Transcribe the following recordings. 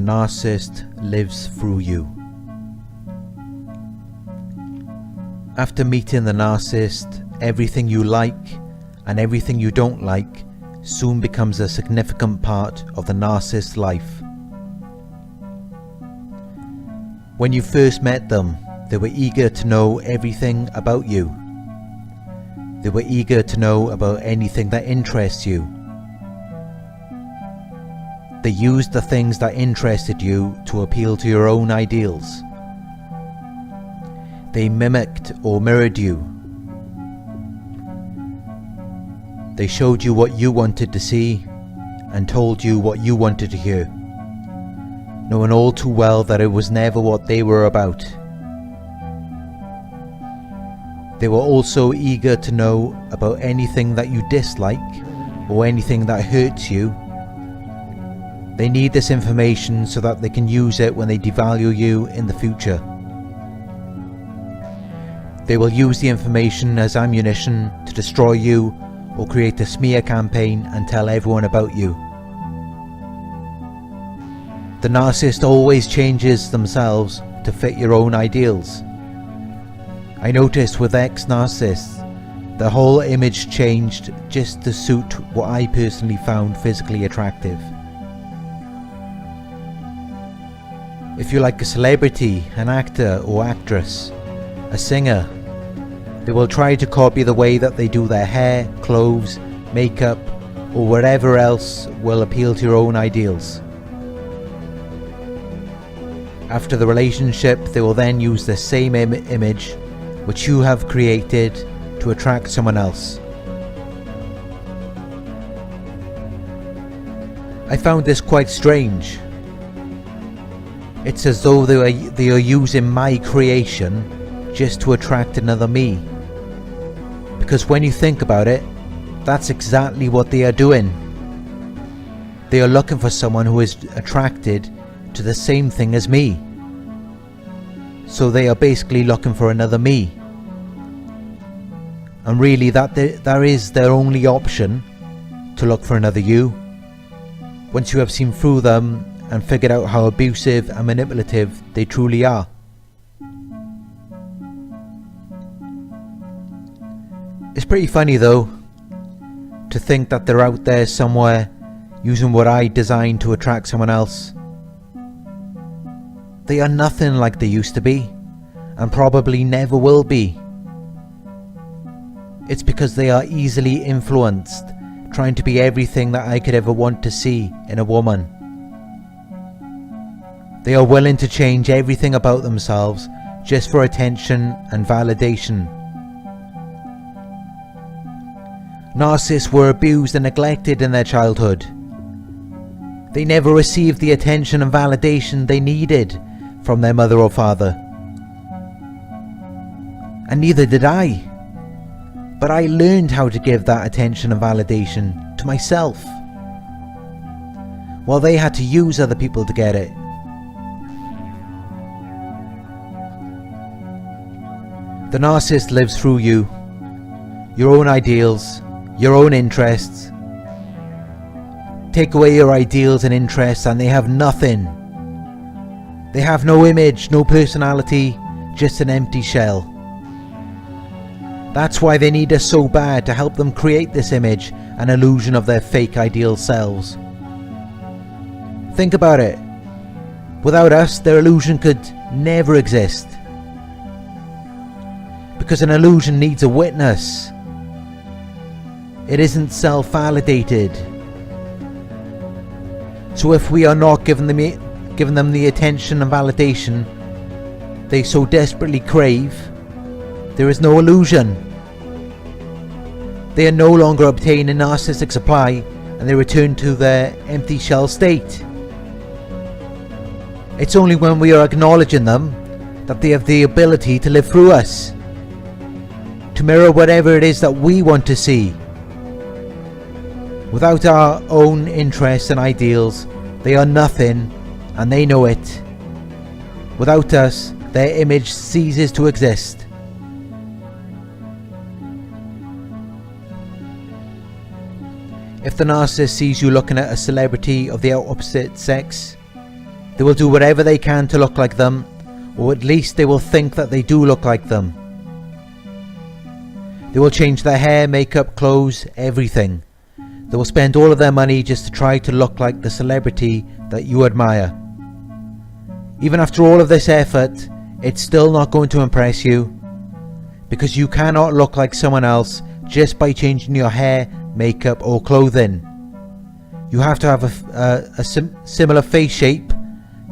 narcissist lives through you. After meeting the narcissist, everything you like and everything you don't like soon becomes a significant part of the narcissist's life. When you first met them, they were eager to know everything about you. They were eager to know about anything that interests you. They used the things that interested you to appeal to your own ideals. They mimicked or mirrored you. They showed you what you wanted to see and told you what you wanted to hear, knowing all too well that it was never what they were about. They were also eager to know about anything that you dislike or anything that hurts you. They need this information so that they can use it when they devalue you in the future. They will use the information as ammunition to destroy you or create a smear campaign and tell everyone about you. The narcissist always changes themselves to fit your own ideals. I noticed with ex-narcissists, the whole image changed just to suit what I personally found physically attractive. If you like a celebrity, an actor or actress, a singer, they will try to copy the way that they do their hair, clothes, makeup, or whatever else will appeal to your own ideals. After the relationship, they will then use the same image which you have created to attract someone else. I found this quite strange. It's as though they are using my creation just to attract another me. Because when you think about it, that's exactly what they are doing. They are looking for someone who is attracted to the same thing as me. So they are basically looking for another me. And really that is their only option, to look for another you. Once you have seen through them and figured out how abusive and manipulative they truly are. It's pretty funny though, to think that they're out there somewhere using what I designed to attract someone else. They are nothing like they used to be, and probably never will be. It's because they are easily influenced, trying to be everything that I could ever want to see in a woman. They are willing to change everything about themselves just for attention and validation. Narcissists were abused and neglected in their childhood. They never received the attention and validation they needed from their mother or father. And neither did I. But I learned how to give that attention and validation to myself, while they had to use other people to get it. The narcissist lives through you, your own ideals, your own interests. Take away your ideals and interests and they have nothing. They have no image, no personality, just an empty shell. That's why they need us so bad, to help them create this image and illusion of their fake ideal selves. Think about it. Without us, their illusion could never exist. Because an illusion needs a witness. It isn't self-validated. So if we are not giving them the attention and validation they so desperately crave, there is no illusion. They are no longer obtaining narcissistic supply and they return to their empty shell state. It's only when we are acknowledging them that they have the ability to live through us, to mirror whatever it is that we want to see. Without our own interests and ideals, they are nothing, and they know it. Without us, their image ceases to exist. If the narcissist sees you looking at a celebrity of the opposite sex, They will do whatever they can to look like them, or at least they will think that they do look like them. They will change their hair, makeup, clothes, everything. They will spend all of their money just to try to look like the celebrity that you admire. Even after all of this effort, it's still not going to impress you, because you cannot look like someone else just by changing your hair, makeup or clothing. You have to have a similar face shape,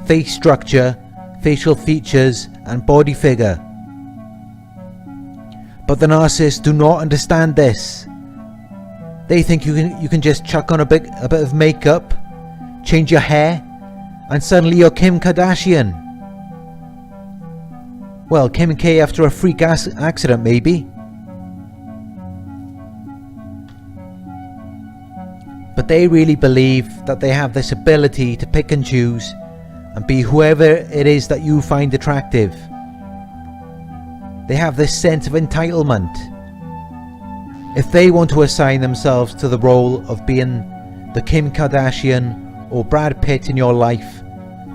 face structure, facial features and body figure. But the narcissists do not understand this. They think you can just chuck on a bit of makeup, change your hair, and suddenly you're Kim Kardashian. Well, Kim K after a freak accident maybe. But they really believe that they have this ability to pick and choose and be whoever it is that you find attractive. They have this sense of entitlement. If they want to assign themselves to the role of being the Kim Kardashian or Brad Pitt in your life,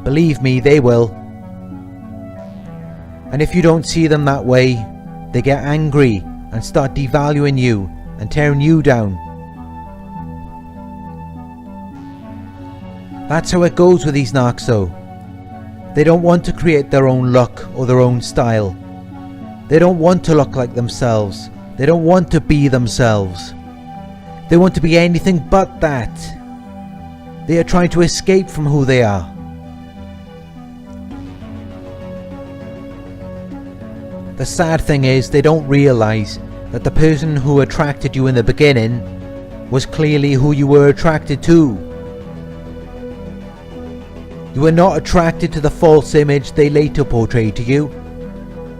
believe me, they will. And if you don't see them that way, they get angry and start devaluing you and tearing you down. That's how it goes with these narcs though. They don't want to create their own look or their own style. They don't want to look like themselves. They don't want to be themselves. They want to be anything but that. They are trying to escape from who they are. The sad thing is they don't realise that the person who attracted you in the beginning was clearly who you were attracted to. You were not attracted to the false image they later portrayed to you,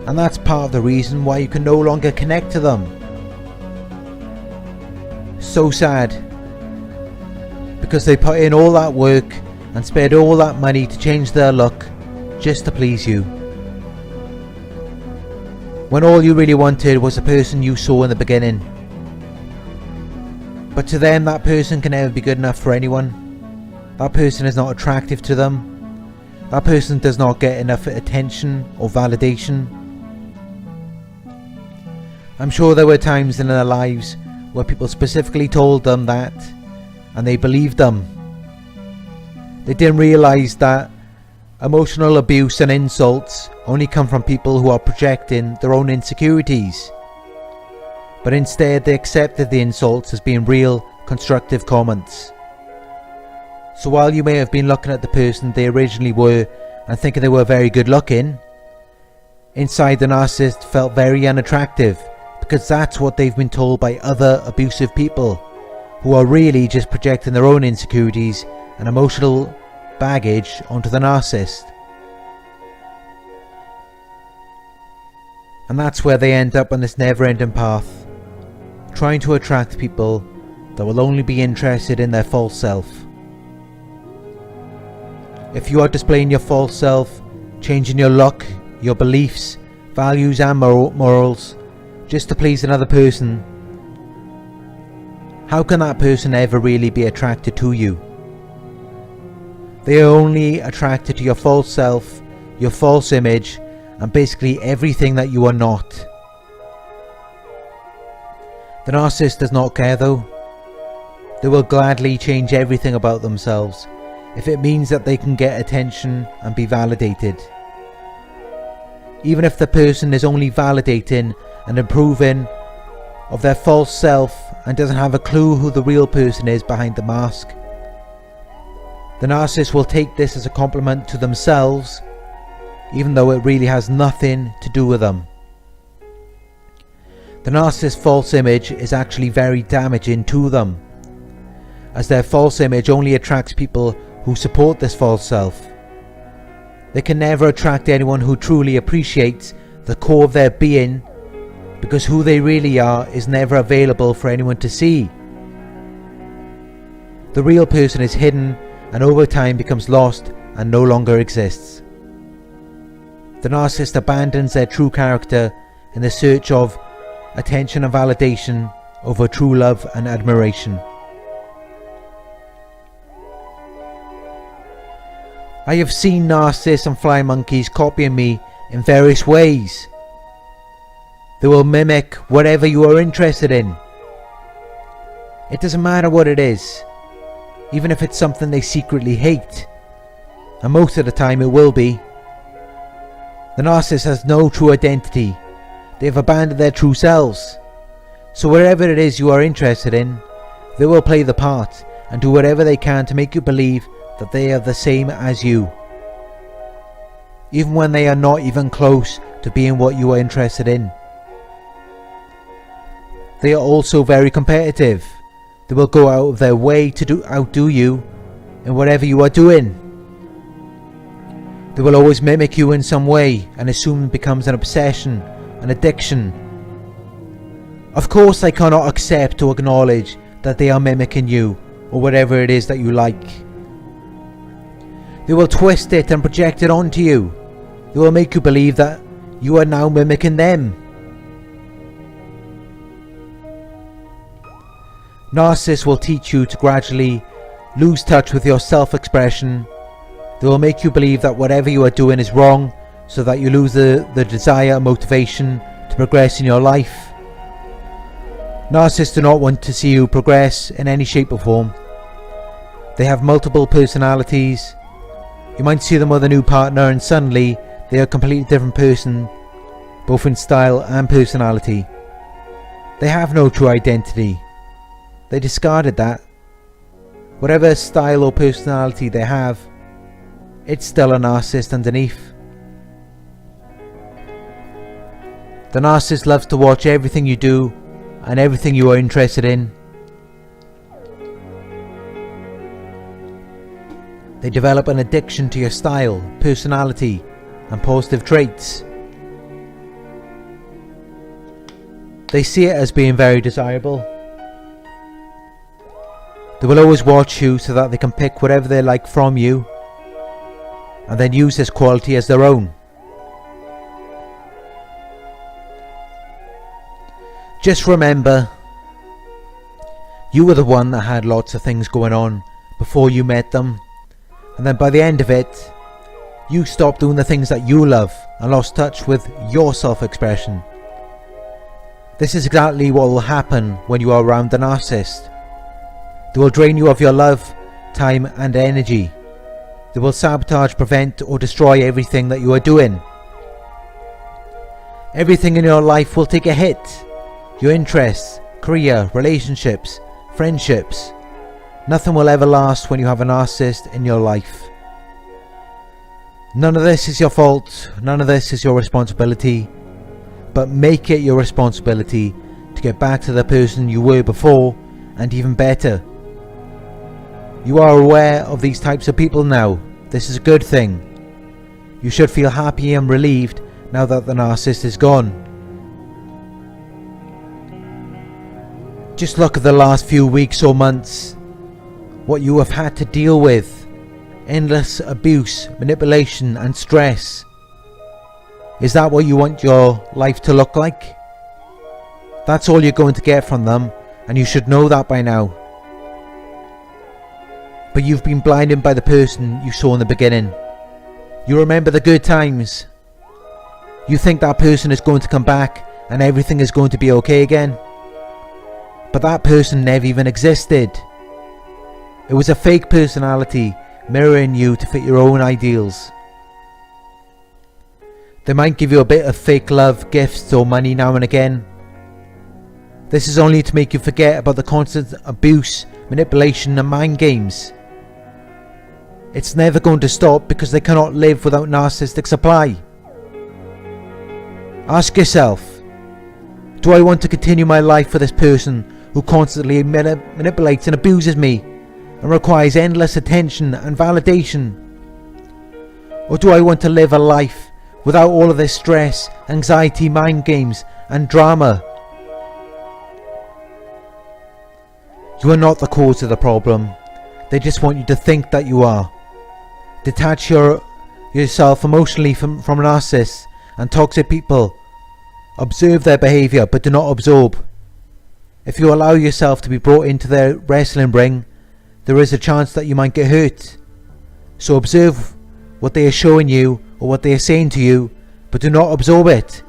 and that's part of the reason why you can no longer connect to them. So sad, because they put in all that work and spent all that money to change their look just to please you, when all you really wanted was the person you saw in the beginning. But to them, that person can never be good enough for anyone. That person is not attractive to them. That person does not get enough attention or validation. I'm sure there were times in their lives where people specifically told them that, and they believed them. They didn't realise that emotional abuse and insults only come from people who are projecting their own insecurities. But instead they accepted the insults as being real, constructive comments. So while you may have been looking at the person they originally were and thinking they were very good looking, inside the narcissist felt very unattractive, because that's what they've been told by other abusive people, who are really just projecting their own insecurities and emotional baggage onto the narcissist. And that's where they end up on this never-ending path, trying to attract people that will only be interested in their false self. If you are displaying your false self, changing your look, your beliefs, values and morals just to please another person, how can that person ever really be attracted to you? They are only attracted to your false self, your false image, and basically everything that you are not. The narcissist does not care though. They will gladly change everything about themselves if it means that they can get attention and be validated. Even if the person is only validating and improving of their false self and doesn't have a clue who the real person is behind the mask, the narcissist will take this as a compliment to themselves, even though it really has nothing to do with them. The narcissist's false image is actually very damaging to them, as their false image only attracts people who support this false self. They can never attract anyone who truly appreciates the core of their being, because who they really are is never available for anyone to see. The real person is hidden and over time becomes lost and no longer exists. The narcissist abandons their true character in the search of attention and validation over true love and admiration. I have seen narcissists and fly monkeys copying me in various ways. They will mimic whatever you are interested in. It doesn't matter what it is, even if it's something they secretly hate, and most of the time it will be. The narcissist has no true identity. They have abandoned their true selves. So whatever it is you are interested in, they will play the part and do whatever they can to make you believe that they are the same as you, even when they are not even close to being what you are interested in. They are also very competitive. They will go out of their way to outdo you in whatever you are doing. They will always mimic you in some way and assume it becomes an obsession, an addiction. Of course they cannot accept or acknowledge that they are mimicking you or whatever it is that you like. They will twist it and project it onto you. They will make you believe that you are now mimicking them. Narcissists will teach you to gradually lose touch with your self-expression. They will make you believe that whatever you are doing is wrong, so that you lose the desire and motivation to progress in your life. Narcissists do not want to see you progress in any shape or form. They have multiple personalities. You might see them with a new partner and suddenly they are a completely different person, both in style and personality. They have no true identity. They discarded that. Whatever style or personality they have, it's still a narcissist underneath. The narcissist loves to watch everything you do and everything you are interested in. They develop an addiction to your style, personality, and positive traits. They see it as being very desirable. They will always watch you so that they can pick whatever they like from you and then use this quality as their own. Just remember, you were the one that had lots of things going on before you met them, and then by the end of it, you stopped doing the things that you love and lost touch with your self-expression. This is exactly what will happen when you are around the narcissist. They will drain you of your love, time and energy. They will sabotage, prevent or destroy everything that you are doing. Everything in your life will take a hit. Your interests, career, relationships, friendships. Nothing will ever last when you have a narcissist in your life. None of this is your fault, none of this is your responsibility, but make it your responsibility to get back to the person you were before, and even better. You are aware of these types of people now. This is a good thing. You should feel happy and relieved now that the narcissist is gone. Just look at the last few weeks or months, what you have had to deal with. Endless abuse, manipulation and stress. Is that what you want your life to look like? That's all you're going to get from them, and you should know that by now. But you've been blinded by the person you saw in the beginning. You remember the good times. You think that person is going to come back and everything is going to be okay again. But that person never even existed. It was a fake personality mirroring you to fit your own ideals. They might give you a bit of fake love, gifts or money now and again. This is only to make you forget about the constant abuse, manipulation and mind games. It's never going to stop because they cannot live without narcissistic supply. Ask yourself, do I want to continue my life for this person who constantly manipulates and abuses me and requires endless attention and validation? Or do I want to live a life without all of this stress, anxiety, mind games and drama? You are not the cause of the problem. They just want you to think that you are. Detach yourself emotionally from narcissists and toxic people. Observe their behaviour but do not absorb. If you allow yourself to be brought into their wrestling ring, there is a chance that you might get hurt. So observe what they are showing you or what they are saying to you, but do not absorb it.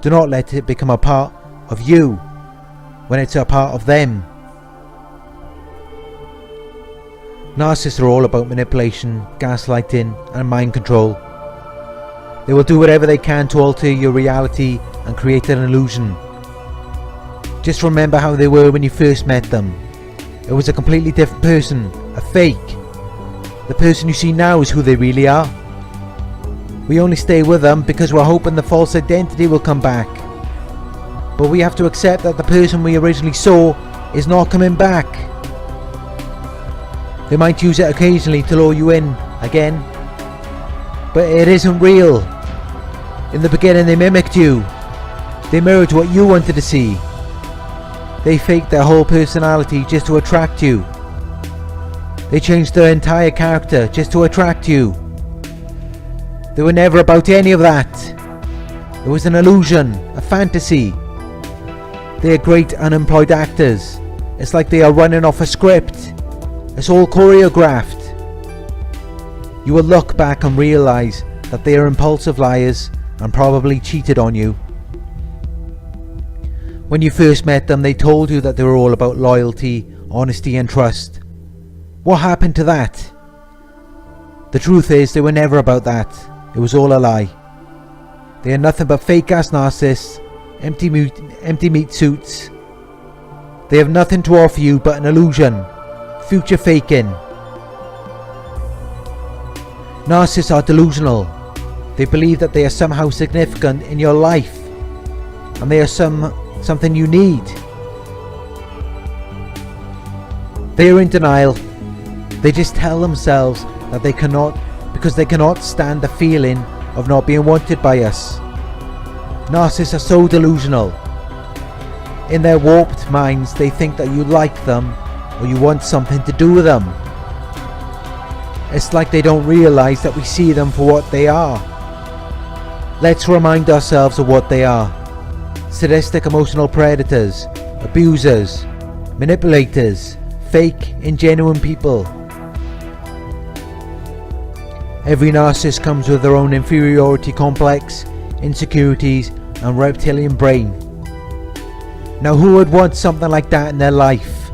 Do not let it become a part of you when it's a part of them. Narcissists are all about manipulation, gaslighting and mind control. They will do whatever they can to alter your reality and create an illusion. Just remember how they were when you first met them. It was a completely different person, a fake. The person you see now is who they really are. We only stay with them because we're hoping the false identity will come back. But we have to accept that the person we originally saw is not coming back. They might use it occasionally to lure you in again, but it isn't real. In the beginning they mimicked you. They mirrored what you wanted to see. They faked their whole personality just to attract you. They changed their entire character just to attract you. They were never about any of that. It was an illusion, a fantasy. They are great unemployed actors. It's like they are running off a script. It's all choreographed. You will look back and realize that they are impulsive liars and probably cheated on you. When you first met them, they told you that they were all about loyalty, honesty and trust. What happened to that? The truth is, they were never about that. It was all a lie. They are nothing but fake-ass narcissists, empty meat suits. They have nothing to offer you but an illusion, future faking. Narcissists are delusional. They believe that they are somehow significant in your life, and they are something you need. They are in denial. They just tell themselves that they cannot, because they cannot stand the feeling of not being wanted by us. Narcissists are so delusional. In their warped minds, they think that you like them or you want something to do with them. It's like they don't realize that we see them for what they are. Let's remind ourselves of what they are. Sadistic emotional predators, abusers, manipulators, fake, ingenuine people. Every narcissist comes with their own inferiority complex, insecurities and reptilian brain. Now who would want something like that in their life?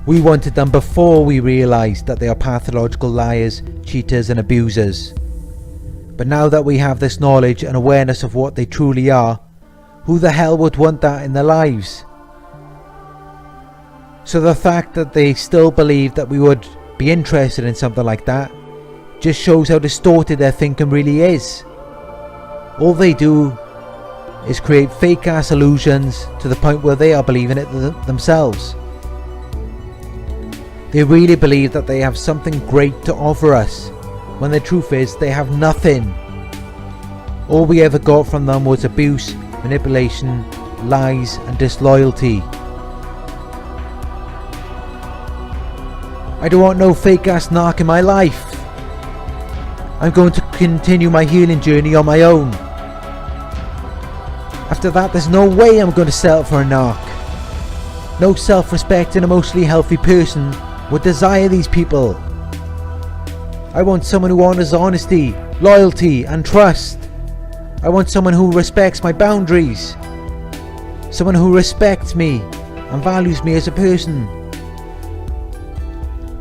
We wanted them before we realized that they are pathological liars, cheaters and abusers. But now that we have this knowledge and awareness of what they truly are, who the hell would want that in their lives? So the fact that they still believe that we would be interested in something like that just shows how distorted their thinking really is. All they do is create fake ass illusions to the point where they are believing it themselves. They really believe that they have something great to offer us, when the truth is they have nothing. All we ever got from them was abuse, manipulation, lies and disloyalty. I don't want no fake ass narc in my life. I'm going to continue my healing journey on my own. After that, there's no way I'm going to settle for a narc. No self-respecting, emotionally healthy person would desire these people. I want someone who honors honesty, loyalty and trust. I want someone who respects my boundaries. Someone who respects me and values me as a person.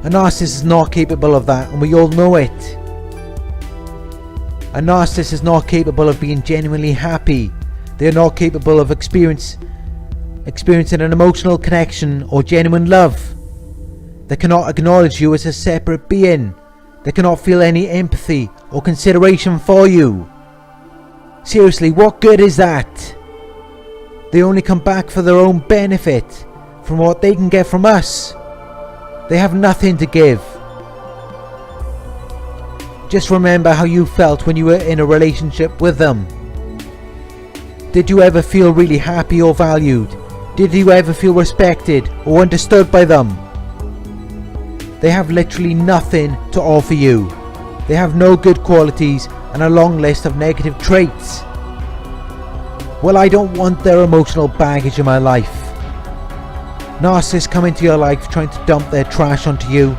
A narcissist is not capable of that, and we all know it. A narcissist is not capable of being genuinely happy. They are not capable of experiencing an emotional connection or genuine love. They cannot acknowledge you as a separate being. They cannot feel any empathy or consideration for you. Seriously, what good is that? They only come back for their own benefit, from what they can get from us. They have nothing to give. Just remember how you felt when you were in a relationship with them. Did you ever feel really happy or valued? Did you ever feel respected or understood by them? They have literally nothing to offer you. They have no good qualities and a long list of negative traits. Well, I don't want their emotional baggage in my life. Narcissists come into your life trying to dump their trash onto you.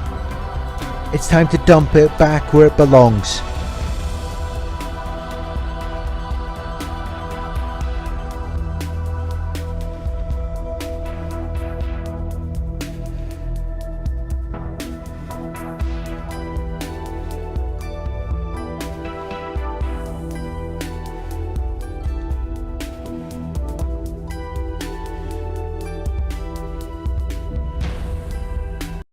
It's time to dump it back where it belongs.